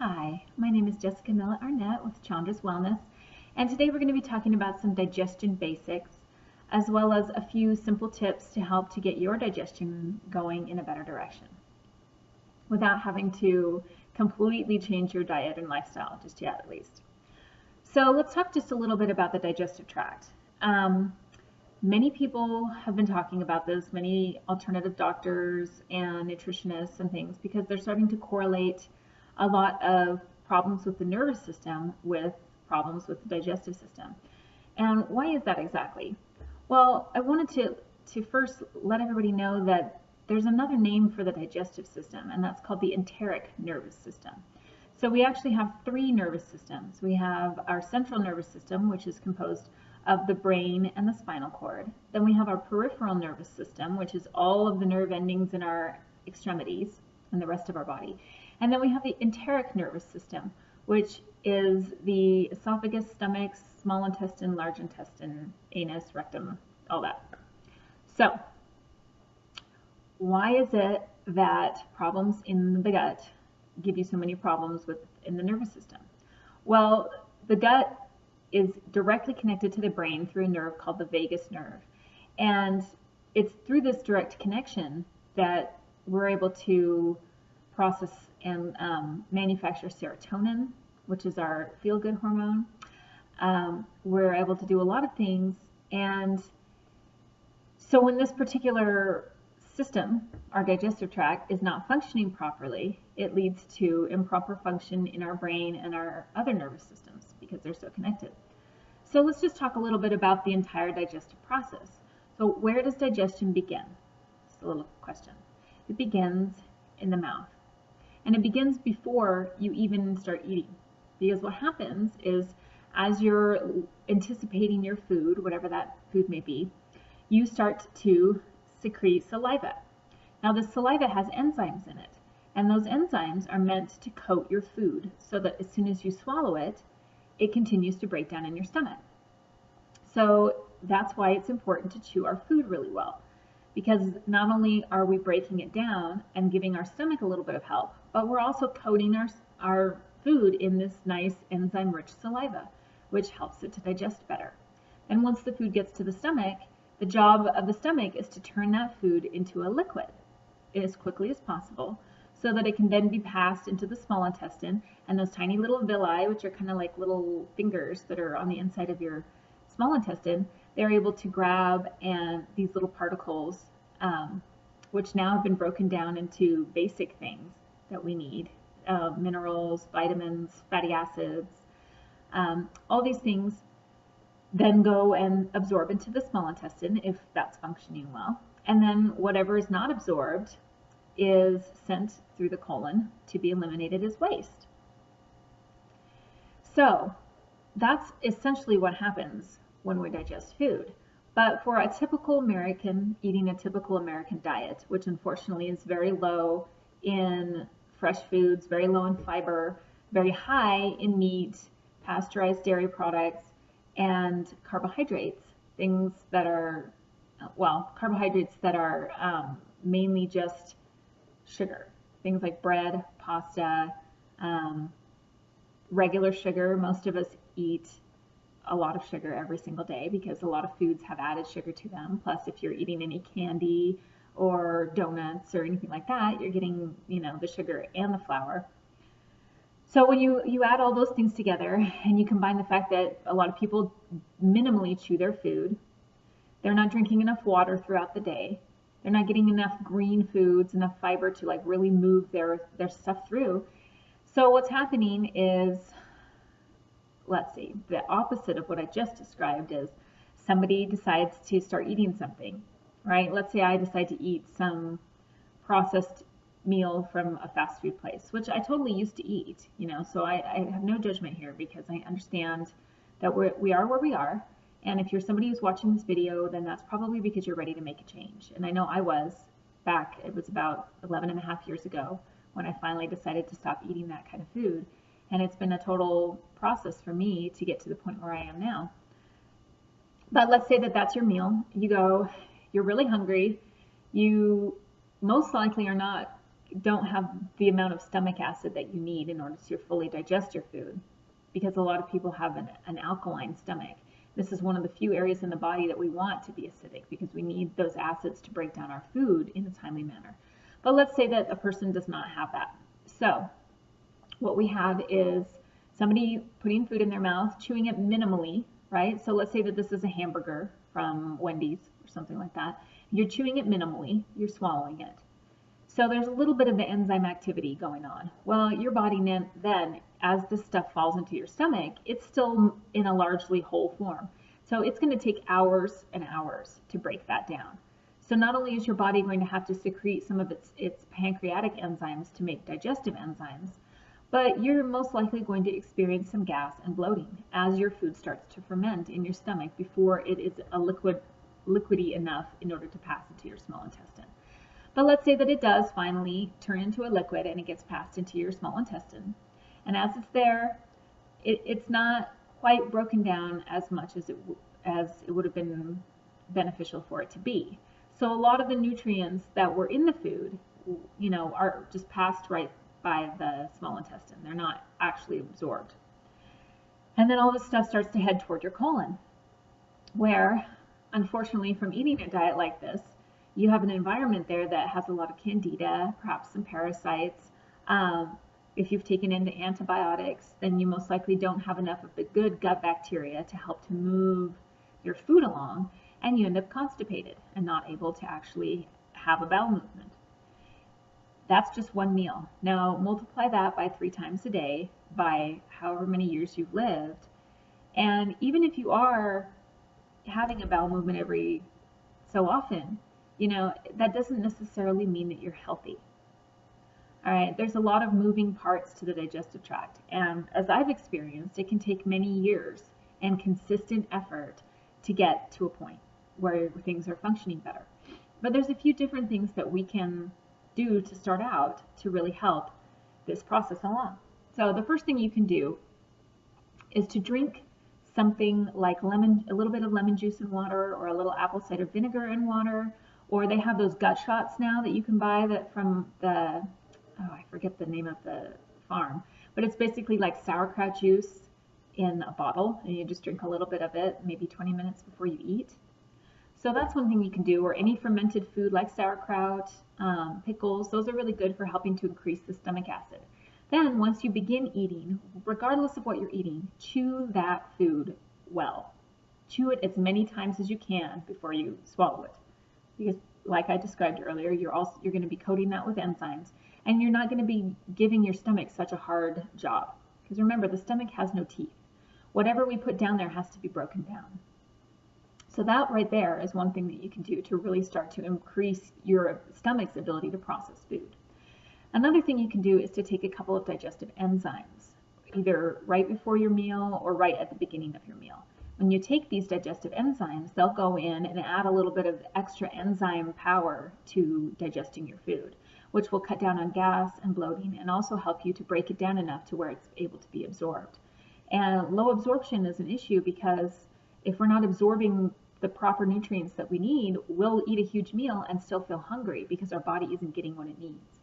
Hi, my name is Jessica Millett Arnett with Chandra's Wellness, and today we're going to be talking about some digestion basics, as well as a few simple tips to help to get your digestion going in a better direction, without having to completely change your diet and lifestyle, just yet at least. So let's talk just a little bit about the digestive tract. Many people have been talking about this, many alternative doctors and nutritionists and things, because they're starting to correlate a lot of problems with the nervous system with problems with the digestive system. And why is that exactly? Well, I wanted to first let everybody know that there's another name for the digestive system, and that's called the enteric nervous system. So we actually have three nervous systems. We have our central nervous system, which is composed of the brain and the spinal cord. Then we have our peripheral nervous system, which is all of the nerve endings in our extremities and the rest of our body. And then we have the enteric nervous system, which is the esophagus, stomach, small intestine, large intestine, anus, rectum, all that. So, why is it that problems in the gut give you so many problems in the nervous system? Well, the gut is directly connected to the brain through a nerve called the vagus nerve. And it's through this direct connection that we're able to process and manufacture serotonin, which is our feel-good hormone. We're able to do a lot of things. And so when this particular system, our digestive tract, is not functioning properly, it leads to improper function in our brain and our other nervous systems because they're so connected. So let's just talk a little bit about the entire digestive process. So where does digestion begin? Just a little question. It begins in the mouth. And it begins before you even start eating. Because what happens is, as you're anticipating your food, whatever that food may be, you start to secrete saliva. Now, the saliva has enzymes in it, and those enzymes are meant to coat your food so that as soon as you swallow it, it continues to break down in your stomach. So that's why it's important to chew our food really well, because not only are we breaking it down and giving our stomach a little bit of help, but we're also coating our food in this nice enzyme-rich saliva, which helps it to digest better. And once the food gets to the stomach, the job of the stomach is to turn that food into a liquid as quickly as possible so that it can then be passed into the small intestine, and those tiny little villi, which are kind of like little fingers that are on the inside of your small intestine, they're able to grab and these little particles, which now have been broken down into basic things that we need, minerals, vitamins, fatty acids, all these things then go and absorb into the small intestine if that's functioning well. And then whatever is not absorbed is sent through the colon to be eliminated as waste. So that's essentially what happens when we digest food. But for a typical American, eating a typical American diet, which unfortunately is very low in fresh foods, very low in fiber, very high in meat, pasteurized dairy products, and carbohydrates, things that are, carbohydrates that are mainly just sugar, things like bread, pasta, regular sugar. Most of us eat a lot of sugar every single day because a lot of foods have added sugar to them. Plus, if you're eating any candy or donuts or anything like that, you're getting, the sugar and the flour. So when you add all those things together and you combine the fact that a lot of people minimally chew their food, they're not drinking enough water throughout the day, they're not getting enough green foods, enough fiber to like really move their stuff through. So what's happening is, let's see, the opposite of what I just described is somebody decides to start eating something, right? Let's say I decide to eat some processed meal from a fast food place, which I totally used to eat, so I have no judgment here because I understand that we are where we are. And if you're somebody who's watching this video, then that's probably because you're ready to make a change. And I know I was back, it was about 11 and a half years ago when I finally decided to stop eating that kind of food. And it's been a total process for me to get to the point where I am now. But let's say that that's your meal. You go, you're really hungry. You most likely are not don't have the amount of stomach acid that you need in order to fully digest your food, because a lot of people have an alkaline stomach. This is one of the few areas in the body that we want to be acidic, because we need those acids to break down our food in a timely manner. But let's say that a person does not have that. So what we have is somebody putting food in their mouth, chewing it minimally, right? So let's say that this is a hamburger from Wendy's or something like that. You're chewing it minimally, you're swallowing it. So there's a little bit of the enzyme activity going on. Well, your body then, as this stuff falls into your stomach, it's still in a largely whole form. So it's going to take hours and hours to break that down. So not only is your body going to have to secrete some of its pancreatic enzymes to make digestive enzymes, but you're most likely going to experience some gas and bloating as your food starts to ferment in your stomach before it is liquidy enough in order to pass into your small intestine. But let's say that it does finally turn into a liquid and it gets passed into your small intestine. And as it's there, it's not quite broken down as much as it would have been beneficial for it to be. So a lot of the nutrients that were in the food, are just passed right by the small intestine. They're not actually absorbed. And then all this stuff starts to head toward your colon, where, unfortunately, from eating a diet like this, you have an environment there that has a lot of candida, perhaps some parasites. If you've taken into antibiotics, then you most likely don't have enough of the good gut bacteria to help to move your food along, and you end up constipated and not able to actually have a bowel movement. That's just one meal. Now multiply that by 3 times a day by however many years you've lived. And even if you are having a bowel movement every so often, that doesn't necessarily mean that you're healthy. All right, there's a lot of moving parts to the digestive tract. And as I've experienced, it can take many years and consistent effort to get to a point where things are functioning better. But there's a few different things that we can do to start out to really help this process along. So the first thing you can do is to drink something like a little bit of lemon juice in water, or a little apple cider vinegar in water, or they have those gut shots now that you can buy that from I forget the name of the farm, but it's basically like sauerkraut juice in a bottle, and you just drink a little bit of it maybe 20 minutes before you eat. So that's one thing you can do, or any fermented food like sauerkraut, pickles. Those are really good for helping to increase the stomach acid. Then once you begin eating, regardless of what you're eating, chew that food well. Chew it as many times as you can before you swallow it. Because like I described earlier, you're going to be coating that with enzymes, and you're not going to be giving your stomach such a hard job. Because remember, the stomach has no teeth. Whatever we put down there has to be broken down. So that right there is one thing that you can do to really start to increase your stomach's ability to process food. Another thing you can do is to take a couple of digestive enzymes, either right before your meal or right at the beginning of your meal. When you take these digestive enzymes, they'll go in and add a little bit of extra enzyme power to digesting your food, which will cut down on gas and bloating and also help you to break it down enough to where it's able to be absorbed. And low absorption is an issue because if we're not absorbing the proper nutrients that we need, we'll eat a huge meal and still feel hungry because our body isn't getting what it needs.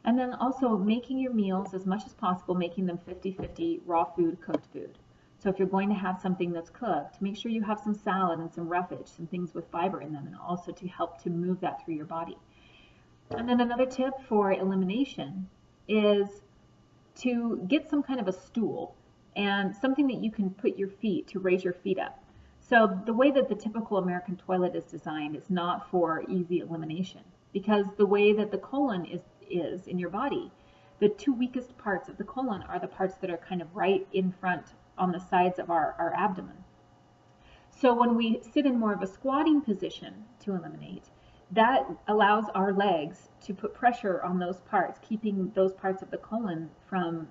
And then also making your meals as much as possible, making them 50-50 raw food, cooked food. So if you're going to have something that's cooked, make sure you have some salad and some roughage, some things with fiber in them, and also to help to move that through your body. And then another tip for elimination is to get some kind of a stool and something that you can put your feet to raise your feet up. So the way that the typical American toilet is designed is not for easy elimination, because the way that the colon is in your body, the 2 weakest parts of the colon are the parts that are kind of right in front on the sides of our abdomen. So when we sit in more of a squatting position to eliminate, that allows our legs to put pressure on those parts, keeping those parts of the colon from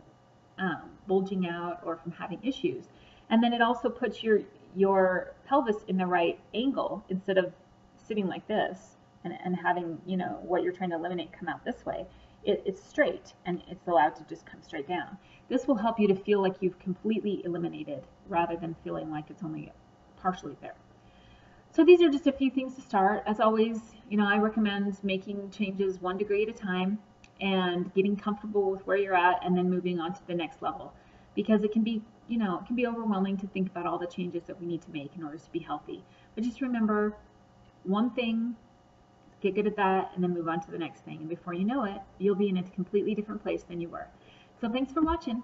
bulging out or from having issues. And then it also puts your pelvis in the right angle instead of sitting like this and having, what you're trying to eliminate come out this way. It's straight and it's allowed to just come straight down. This will help you to feel like you've completely eliminated rather than feeling like it's only partially there. So these are just a few things to start. As always, I recommend making changes 1 degree at a time. and getting comfortable with where you're at and then moving on to the next level, because it can be, it can be overwhelming to think about all the changes that we need to make in order to be healthy. But just remember one thing, get good at that, and then move on to the next thing. And before you know it, you'll be in a completely different place than you were. So thanks for watching.